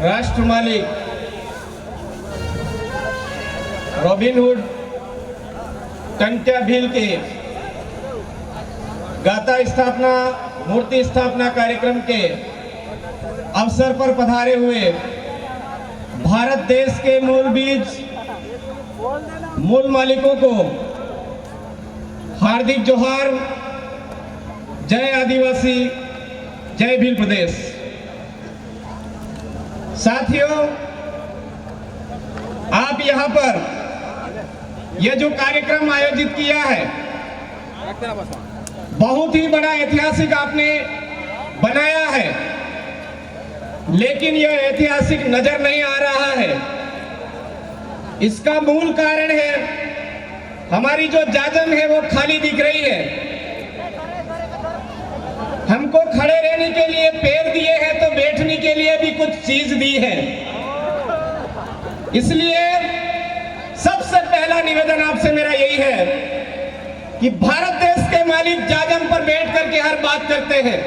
राष्ट्र मालिक रॉबिनहुड टंट्या भील के गाथा स्थापना मूर्ति स्थापना कार्यक्रम के अवसर पर पधारे हुए भारत देश के मूल बीज मूल मालिकों को हार्दिक जोहार। जय आदिवासी, जय भील प्रदेश। साथियों, आप यहाँ पर यह जो कार्यक्रम आयोजित किया है बहुत ही बड़ा ऐतिहासिक आपने बनाया है, लेकिन यह ऐतिहासिक नजर नहीं आ रहा है। इसका मूल कारण है हमारी जो जाजम है वो खाली दिख रही है। हमको खड़े रहने के लिए पैर दिए हैं तो बैठने के लिए भी कुछ चीज दी है। इसलिए सबसे पहला निवेदन आपसे मेरा यही है कि भारत देश के मालिक जाजम पर बैठ करके हर बात करते हैं।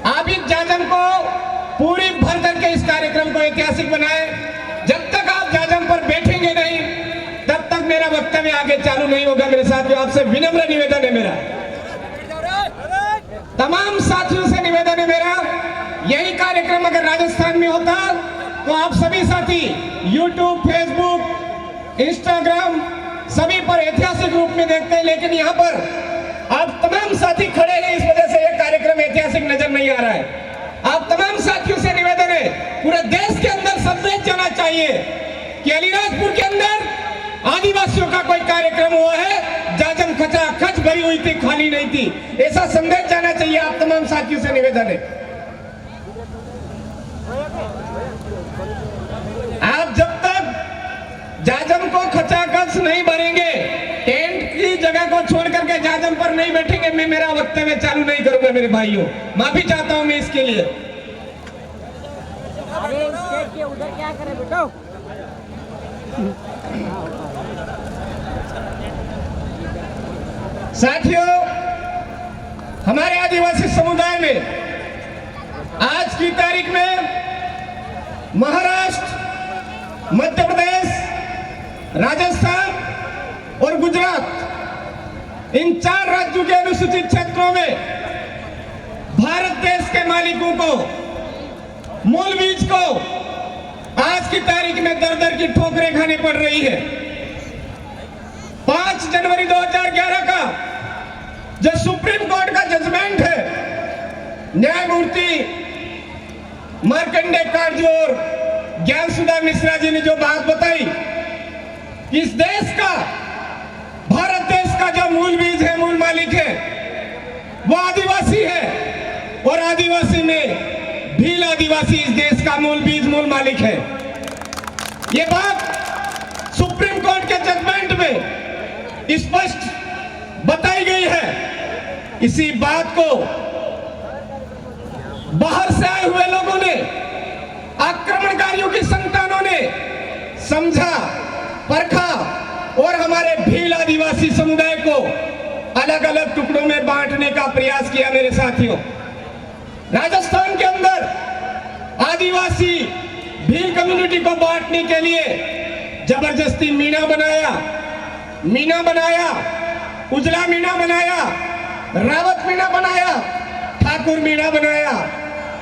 आप इस जाजम को पूरी भर करके इस कार्यक्रम को ऐतिहासिक बनाएं। जब तक आप जाजम पर बैठेंगे नहीं तब तक मेरा वक्तव्य आगे चालू नहीं होगा। मेरे साथियों, आपसे विनम्र निवेदन है मेरा, तमाम साथियों से निवेदन है मेरा, यही कार्यक्रम अगर राजस्थान में होता तो आप सभी साथी YouTube, Facebook, Instagram सभी पर ऐतिहासिक रूप में देखते हैं, लेकिन यहाँ पर आप तमाम साथी खड़े हैं, इस वजह से यह कार्यक्रम ऐतिहासिक नजर नहीं आ रहा है। आप तमाम साथियों से निवेदन है, पूरे देश के अंदर संदेश जाना चाहिए कि अलीराजपुर के अंदर आदिवासियों का कोई कार्यक्रम हुआ है, जाजम खचाखच भरी हुई थी, खाली नहीं थी, ऐसा संदेश जाना चाहिए। आप तमाम साथियों से निवेदन है, आप जब तक जाजम को खचाखच नहीं भरेंगे, टेंट की जगह को छोड़ करके जाजम पर नहीं बैठेंगे, मैं मेरा वक्तव्य चालू नहीं करूंगा। मेरे भाइयों, माफी चाहता हूं मैं इसके लिए। उधर क्या करे बेटा? साथियों, हमारे आदिवासी समुदाय में आज की तारीख में महाराष्ट्र, मध्य प्रदेश, राजस्थान और गुजरात, इन 4 राज्यों के अनुसूचित क्षेत्रों में भारत देश के मालिकों को, मूल बीज को आज की तारीख में दर दर की ठोकरें खानी पड़ रही है। 5 जनवरी 2011 का जो सुप्रीम कोर्ट का जजमेंट है, न्यायमूर्ति मार्कंडे काटजू और ज्ञानसुधा मिश्रा जी ने जो बात बताई, इस देश का, भारत देश का जो मूल बीज है, मूल मालिक है, वो आदिवासी है, और आदिवासी में भील आदिवासी इस देश का मूल बीज, मूल मालिक है। ये बात सुप्रीम कोर्ट के जजमेंट में स्पष्ट बताई गई है। इसी बात को बाहर से आए हुए लोगों ने, आक्रमणकारियों की संतानों ने समझा, परखा और हमारे भील आदिवासी समुदाय को अलग अलग टुकड़ों में बांटने का प्रयास किया। मेरे साथियों, राजस्थान के अंदर आदिवासी भील कम्युनिटी को बांटने के लिए जबरदस्ती मीना बनाया, उजला मीना बनाया, रावत मीना बनाया, ठाकुर मीना बनाया।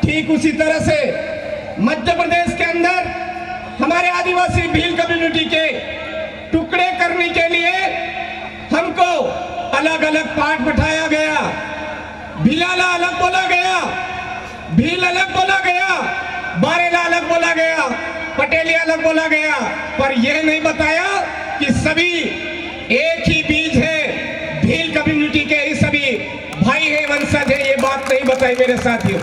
ठीक उसी तरह से मध्य प्रदेश के अंदर हमारे आदिवासी भील कम्युनिटी के टुकड़े करने के लिए हमको अलग अलग पार्ट बैठाया गया। भिलाला अलग बोला गया, भील अलग बोला गया, बारेला अलग बोला गया, पटेलिया अलग बोला गया, पर यह नहीं बताया कि सभी एक ही बीज है, भील कम्युनिटी के ही सभी भाई है, वंशज है। ये बात नहीं बताई मेरे साथियों।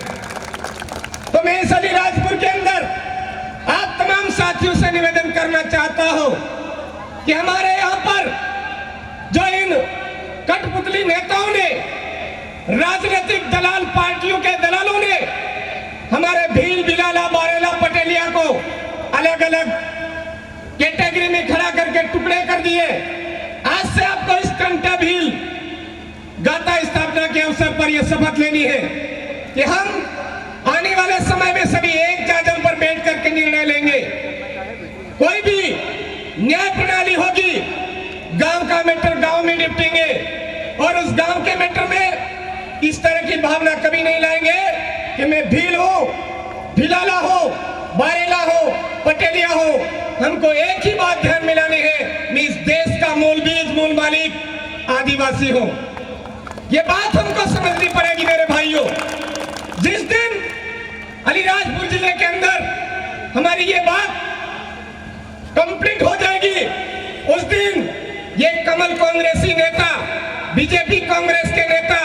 तो मैं इस अलीराजपुर के अंदर आप तमाम साथियों से निवेदन करना चाहता हूं कि हमारे यहां पर जो इन कठपुतली नेताओं ने, राजनीतिक दलाल पार्टियों के दलालों ने हमारे भील, बिलाला, बारेला, पटेलिया को अलग अलग कैटेगरी में खड़ा करके टुकड़े कर दिए। आज से आपको इस टंट्या भील गाथा स्थापना के अवसर पर यह शपथ लेनी है कि हम आने वाले समय में सभी एक जाजम पर बैठ न्याय प्रणाली होगी। गांव का मैटर गांव में निपटेंगे और उस गांव के मैटर में इस तरह की भावना कभी नहीं लाएंगे कि मैं भील हो, भिलाला हो, बारेला हो, पटेलिया हो। हमको एक ही बात ध्यान में लानी है, मैं इस देश का मूल बीज, मूल मालिक आदिवासी हूं। ये बात हमको समझनी पड़ेगी मेरे भाइयों। जिस दिन अलीराजपुर जिले के अंदर हमारी ये बात कंप्लीट हो जाएगी, उस दिन ये कमल कांग्रेसी नेता, बीजेपी कांग्रेस के नेता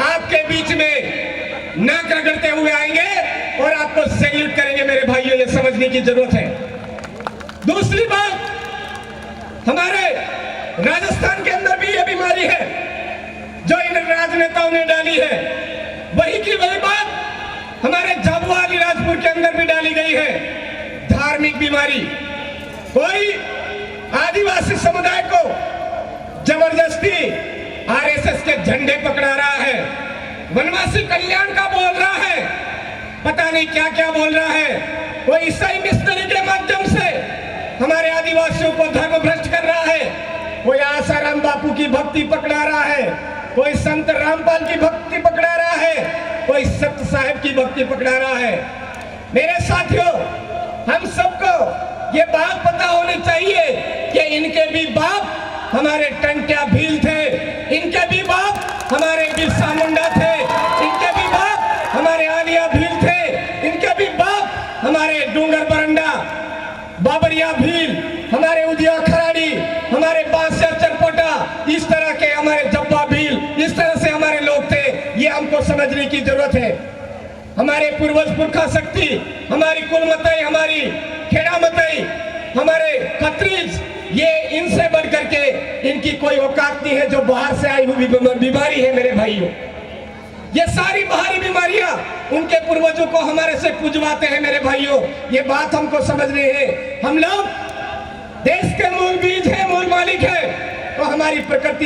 आपके बीच में नाक रगड़ते हुए आएंगे और आपको सैल्यूट करेंगे मेरे भाइयों। ये समझने की जरूरत है। दूसरी बात, हमारे राजस्थान के अंदर भी ये बीमारी है जो इन राजनेताओं ने डाली है। वही की वही बात हमारे झाबुआ अलीराजपुर के अंदर भी डाली गई है, धार्मिक बीमारी। कोई आदिवासी समुदाय को जबरदस्ती आरएसएस के झंडे पकड़ा रहा है, वनवासी कल्याण का बोल रहा है, पता नहीं क्या क्या बोल रहा है। कोई ईसाई मिशनरी के माध्यम से हमारे आदिवासियों को धर्म भ्रष्ट कर रहा है। कोई आसाराम बापू की भक्ति पकड़ा रहा है, कोई संत रामपाल की भक्ति पकड़ा रहा है, कोई सत्य साहिब की भक्ति पकड़ा रहा है। मेरे साथियों, हम सबको ये बात पता होनी चाहिए कि इनके भी बाप हमारे टंट्या भील थे, इनके भी बाप हमारे बिरसा मुंडा थे, इनके भी बाप हमारे आलिया भील थे, इनके भी बाप हमारे डूंगर बरंडा बाबरिया भील, हमारे उदिया खराड़ी, हमारे बांसिया चरपोटा, इस तरह के हमारे जब्बा भील, इस तरह से हमारे लोग थे। ये हमको समझने की जरूरत है। हमारे पूर्वज पुरखा शक्ति, हमारी कुलमतई, हमारी खेड़ामतई, हमारे खत्रीज, ये इनसे बढ़ करके इनकी कोई औकात नहीं है जो बाहर से आई हुई बीमारी है मेरे भाइयों। ये सारी बाहरी बीमारियां उनके पूर्वजों को हमारे से पूजवाते हैं मेरे भाइयों। ये बात हमको समझनी है। हम लोग देश के मूल बीज है, मूल मालिक है, तो हमारी प्रकृति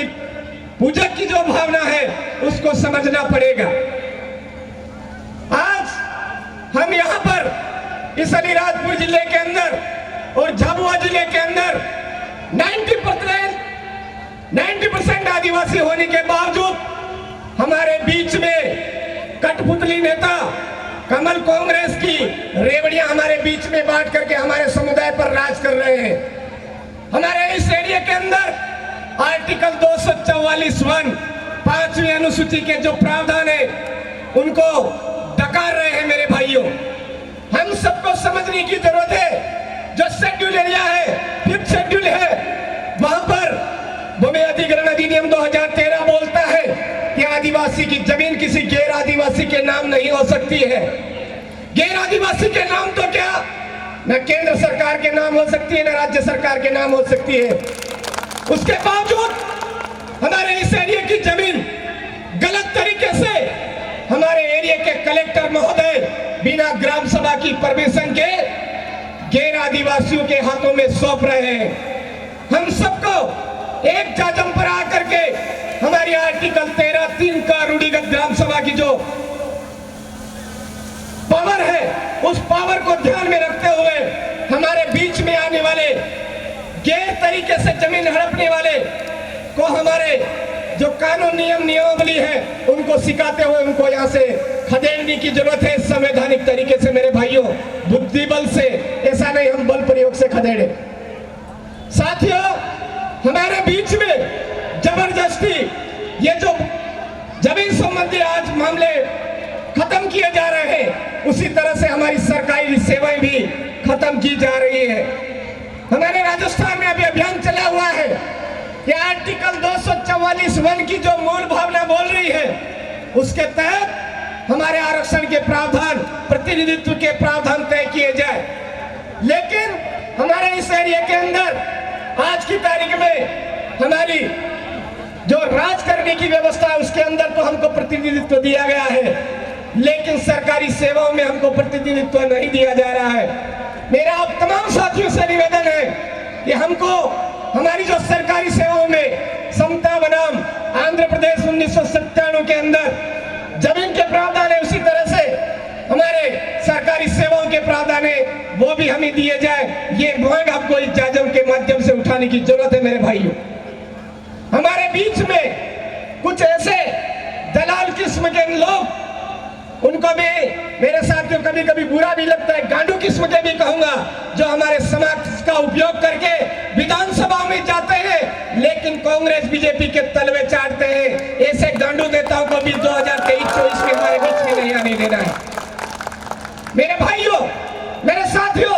पूजक की जो भावना है उसको समझना पड़ेगा। आज हम यहाँ पर इस अलीराजपुर जिले के अंदर और झाबुआ जिले के अंदर 90% आदिवासी होने के बावजूद हमारे बीच में कठपुतली नेता कमल कांग्रेस की रेवड़ियां हमारे बीच में बांट करके हमारे समुदाय पर राज कर रहे हैं। हमारे इस एरिया के अंदर आर्टिकल 244(1) 5वीं अनुसूची के जो प्रावधान है उनको डकार रहे हैं मेरे भाइयों। हम सबको समझने की जरूरत है। जो शेड्यूल एरिया है, 5th शेड्यूल है, वहां पर भूमि अधिग्रहण अधिनियम 2013 बोलता है कि आदिवासी की जमीन किसी गैर आदिवासी के नाम नहीं हो सकती है। गैर आदिवासी के नाम तो क्या, न केंद्र सरकार के नाम हो सकती है, न राज्य सरकार के नाम हो सकती है। उसके बावजूद हमारे इस एरिया की जमीन गलत तरीके से हमारे एरिया के कलेक्टर महोदय बिना ग्राम सभा की परमिशन के गैर आदिवासियों के हाथों में सौंप रहे हैं। हम सबको एक जाजम पर आकर के हमारी आर्टिकल 13(3) का रूढ़िगत ग्राम सभा की जो पावर है, उस पावर को ध्यान में रखते हुए हमारे बीच में आने वाले गैर तरीके से जमीन हड़पने वाले को हमारे जो कानून नियम नियमावली है उनको सिखाते हुए उनको यहाँ से खदेड़ने की जरूरत है संवैधानिक तरीके से मेरे भाइयों, बुद्धि बल से, ऐसा नहीं हम बल प्रयोग से खदेड़े। साथियों, हमारे बीच में जबरदस्ती ये जो जमीन संबंधी आज मामले खत्म किए जा रहे हैं, उसी तरह से हमारी सरकारी सेवाएं भी खत्म की जा रही है। हमारे राजस्थान में अभी अभियान चला हुआ है कि आर्टिकल 244(1) की जो मूल भावना बोल रही है उसके तहत हमारे आरक्षण के प्रावधान, प्रतिनिधित्व के प्रावधान तय किए जाए। लेकिन हमारे इस एरिया के अंदर आज की तारीख में हमारी जो राज करने की व्यवस्था है उसके अंदर तो हमको प्रतिनिधित्व दिया गया है, लेकिन सरकारी सेवाओं में हमको प्रतिनिधित्व नहीं दिया जा रहा है। मेरा आप तमाम साथियों से निवेदन है कि हमको हमारी जो सरकारी सेवाओं में समता बनाम आंध्र प्रदेश 1997 के अंदर जमीन के प्रावधान है, उसी तरह से हमारे सरकारी सेवाओं के प्रावधान है, वो भी हमें दिए जाए, ये मांग आपको इजाजत के माध्यम से उठाने की जरूरत है मेरे भाइयों। हमारे बीच में कुछ ऐसे दलाल किस्म के लोग, उनको भी मेरे साथियों कभी कभी बुरा भी लगता है, गांडू किस्म के भी कहूंगा, जो हमारे समाज का उपयोग करके विधानसभा में जाते हैं लेकिन कांग्रेस बीजेपी के तलवे चाटते हैं। ऐसे गांडू नेताओं को भी 2023-24 में हमारे बीच में नहीं आने देना है। मेरे भाइयों, मेरे साथियों,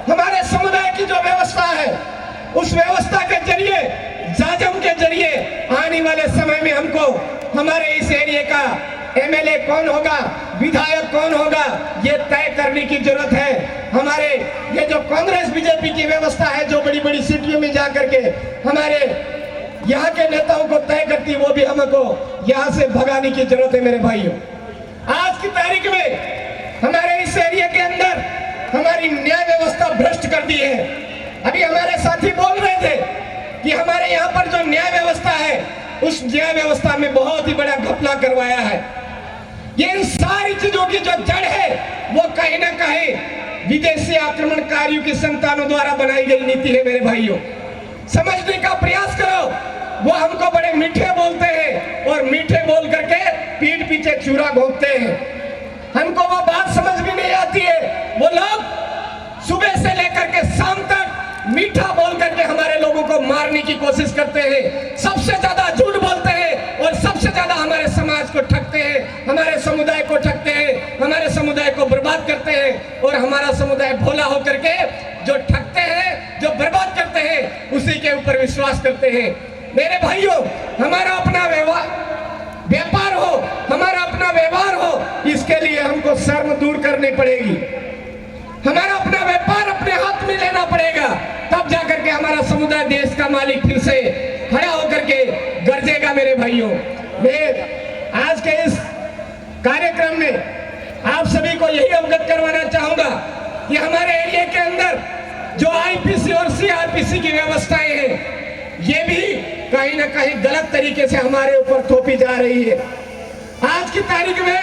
हमारे समुदाय की जो व्यवस्था है, उस व्यवस्था के जरिए, जाजम के जरिए आने वाले समय में हमको हमारे इस एरिया का एमएलए कौन होगा, विधायक कौन होगा, ये तय करने की जरूरत है। हमारे ये जो कांग्रेस बीजेपी की व्यवस्था है, जो बड़ी बड़ी सिटियों में जाकर के हमारे यहाँ के नेताओं को तय करती, वो भी हमको यहाँ से भगाने की जरूरत है मेरे भाइयों। आज की तारीख में हमारे इस एरिया के अंदर हमारी न्याय व्यवस्था भ्रष्ट कर दी है। अभी हमारे साथी बोल रहे थे कि हमारे यहाँ पर जो न्याय व्यवस्था है, उस न्याय व्यवस्था में बहुत ही बड़ा घपला करवाया है। ये इन सारी चीजों की जो जड़ है, वो कहीं ना कहीं विदेशी आक्रमणकारियों की संतानों द्वारा बनाई गई नीति है मेरे भाइयों। समझने का प्रयास करो। वो हमको बड़े मीठे बोलते हैं और मीठे बोल करके पीठ पीछे चूरा घोंपते हैं। हमको वो बात समझ भी नहीं आती है। वो लोग सुबह से लेकर के शाम तक मीठा बोल करके हमारे लोगों को मारने की कोशिश करते हैं, सबसे ज्यादा झूठ बोलते हैं और सबसे ज्यादा हमारे समाज को ठगते हैं, हमारे समुदाय को ठगते हैं, हमारे समुदाय को बर्बाद करते हैं। और हमारा समुदाय भोला होकर के जो ठगते हैं, जो बर्बाद करते हैं, उसी के ऊपर विश्वास करते हैं। मेरे भाइयों, हमारा अपना व्यापार हो, हमारा अपना व्यवहार हो, इसके लिए हमको शर्म दूर करनी पड़ेगी। हमारा अपना व्यापार अपने हाथ में लेना पड़ेगा, तब जाकर के हमारा समुदाय देश का मालिक फिर से खड़ा होकर के गरजेगा। मेरे भाइयों, मैं आज के इस कार्यक्रम में आप सभी को यही अवगत करवाना चाहूंगा कि हमारे एरिया के अंदर जो आईपीसी और सीआरपीसी की व्यवस्थाएं हैं, ये भी कहीं ना कहीं गलत तरीके से हमारे ऊपर थोपी जा रही है। आज की तारीख में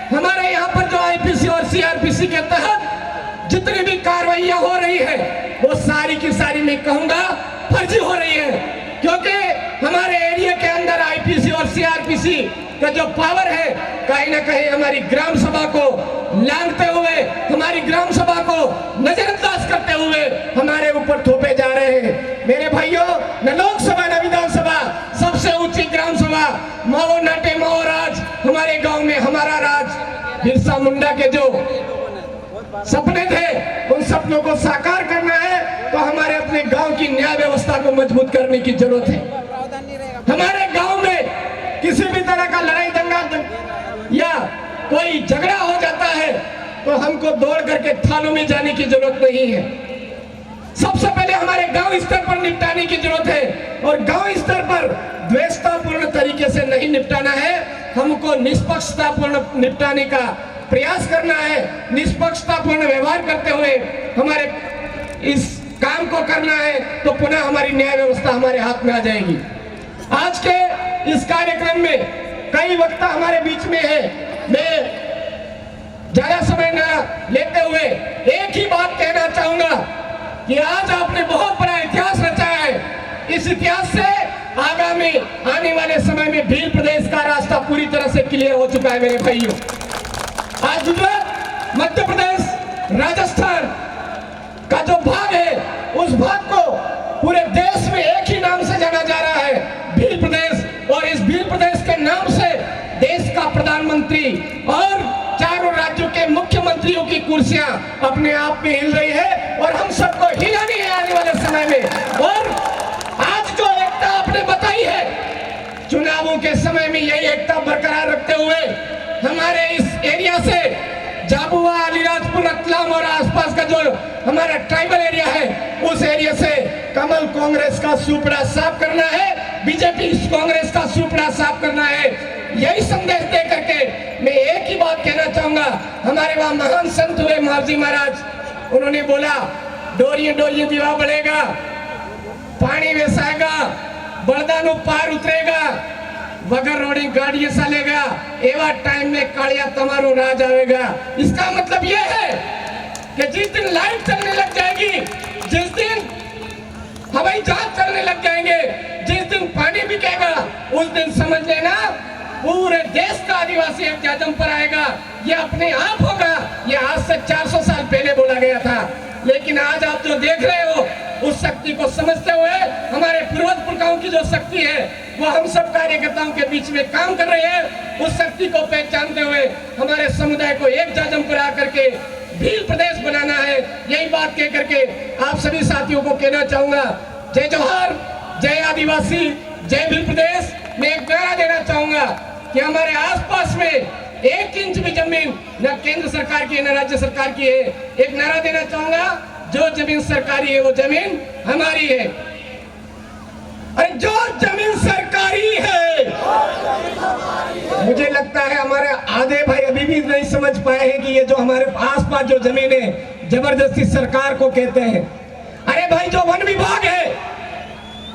हमारे यहाँ पर जो आईपीसी और सीआरपीसी के तहत जितनी भी कार्रवाइयां हो रही है, वो सारी की सारी मैं कहूंगा फर्जी हो रही है। क्योंकि हमारे एरिया के अंदर आईपीसी और सीआरपीसी का जो पावर है, कहीं ना कहीं हमारी ग्राम सभा को लांघते हुए, हमारी ग्राम सभा को नजरअंदाज करते हुए हमारे ऊपर थोपे जा रहे हैं। मेरे भाइयों, न लोकसभा न विधानसभा, सबसे ऊंची ग्राम सभा, माओ नाटे माओ राज, हमारे गांव में हमारा राज, बिरसा मुंडा के जो सपने थे, उन सपनों को साकार करना है तो हमारे अपने गांव की न्याय व्यवस्था को मजबूत करने की जरूरत है। हमारे गांव में किसी भी तरह का लड़ाई दंगा या कोई झगड़ा हो जाता है तो हमको दौड़ करके थानों में जाने की जरूरत नहीं है। सबसे पहले हमारे गांव स्तर पर निपटाने की जरूरत है, और गांव स्तर पर द्वेषतापूर्ण तरीके से नहीं निपटाना है, हमको निष्पक्षतापूर्ण निपटाने का प्रयास करना है। निष्पक्षतापूर्ण व्यवहार करते हुए हमारे इस काम को करना है, तो पुनः हमारी न्याय व्यवस्था हमारे हाथ में आ जाएगी। आज के इस कार्यक्रम में कई वक्ता हमारे बीच में है। मैं ज्यादा समय न लेते हुए एक ही बात कहना चाहूंगा कि आज आपने बहुत बड़ा इतिहास रचा है। इस इतिहास से आगामी आने वाले समय में भील प्रदेश का रास्ता पूरी तरह से क्लियर हो चुका है मेरे भाइयों। आज गुजरात, मध्य प्रदेश, राजस्थान का जो भाग है, उस भाग को पूरे देश में एक ही नाम से जाना जा रहा है, भील प्रदेश। और इस भील प्रदेश के नाम से देश का प्रधानमंत्री और चारों राज्यों के मुख्यमंत्रियों की कुर्सियां अपने आप में हिल रही है, और हम सबको हिलानी है आने वाले समय में। और आज जो एकता आपने बताई है, चुनावों के समय में यही एकता बरकरार रखते हुए हमारे इस एरिया से झाबुआ, अलीराजपुर, रतलाम और आसपास का जो हमारा ट्राइबल एरिया है, उस एरिया से कमल कांग्रेस का सुपड़ा साफ करना है, बीजेपी कांग्रेस का सुपड़ा साफ करना है। यही संदेश दे करके मैं एक ही बात कहना चाहूंगा। हमारे वहां महान संत हुए महाजी महाराज, उन्होंने बोला, डोरिये डोरिये दीवा बढ़ेगा, पानी वेसाएगा, बलदानो पार उतरेगा, वगर रोड़ी गाड़ी चालेगा, एवा टाइम में कालिया तमारो राज आवेगा। इसका मतलब यह है कि जिस दिन लाइट चलने लग जाएगी, जिस दिन हवाई जहाज चलने लग जाएंगे, जिस दिन पानी बिकेगा, उस दिन समझ लेना पूरे देश का आदिवासी एक जाजम पर आएगा। ये अपने आप होगा। ये आज से 400 साल पहले बोला गया था, लेकिन आज आप जो देख रहे हो उस शक्ति को समझते हुए हमारे पूर्वज पुरखाओं की जो शक्ति है वो हम सब कार्यकर्ताओं के बीच में काम कर रहे हैं। उस शक्ति को पहचानते हुए हमारे समुदाय को एक जाजम पर आकर के भील प्रदेश बनाना है। यही बात कह करके आप सभी साथियों को कहना चाहूंगा, जय जोहार, जय आदिवासी, जय भील प्रदेश। मैं एक नारा देना चाहूंगा कि हमारे आसपास में 1 इंच भी जमीन न केंद्र सरकार की है न राज्य सरकार की है। एक नारा देना चाहूंगा, जो जमीन सरकारी है वो जमीन हमारी है। अरे जो जमीन सरकारी है, मुझे लगता है हमारे आधे भाई अभी भी नहीं समझ पाए हैं कि ये जो हमारे आसपास जो जमीन है जबरदस्ती सरकार को कहते हैं। अरे भाई, जो वन विभाग है,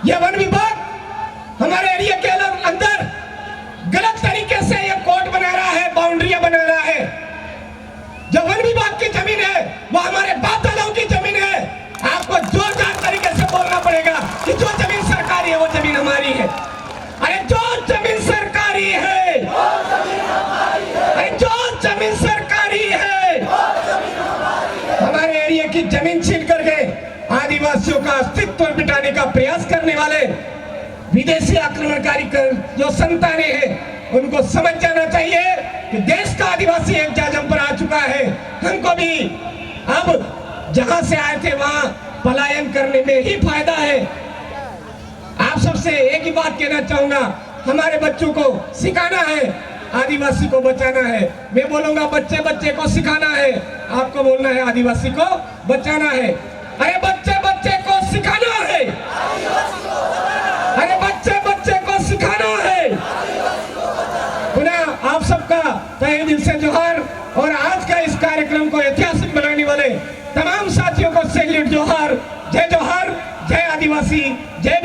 ये वन विभाग हमारे एरिया के अंदर गलत तरीके से ये कोर्ट बना रहा है, बाउंड्रियां बना रहा है। जो वन विभाग की जमीन है वो हमारे बाप दादाओं की जमीन है। आपको जोरदार तरीके से बोलना पड़ेगा कि जो जमीन सरकारी है वो जमीन हमारी है। अरे जो जमीन सरकारी है, अरे जो जमीन सरकारी है, हमारे एरिया की जमीन छीन करके आदिवासियों का अस्तित्व मिटाने का प्रयास करने वाले विदेशी आक्रमणकारी जो संतानें हैं, उनको समझ जाना चाहिए कि देश का आदिवासी एक जाजम पर आ चुका है। हमको भी अब जहां से आए थे वहां पलायन करने में ही फायदा है। आप सबसे एक ही बात कहना चाहूंगा, हमारे बच्चों को सिखाना है, आदिवासी को बचाना है। मैं बोलूंगा बच्चे बच्चे को सिखाना है, आपको बोलना है आदिवासी को बचाना है। अरे बच्चे बच्चे को सिखाना है, अरे बच्चे बच्चे को सिखाना है। पुनः आप सबका तहे दिल से जोहार। और आज का इस कार्यक्रम को ऐतिहासिक बनाने वाले तमाम साथियों को सैल्यूट, जोहार, जय आदिवासी, जय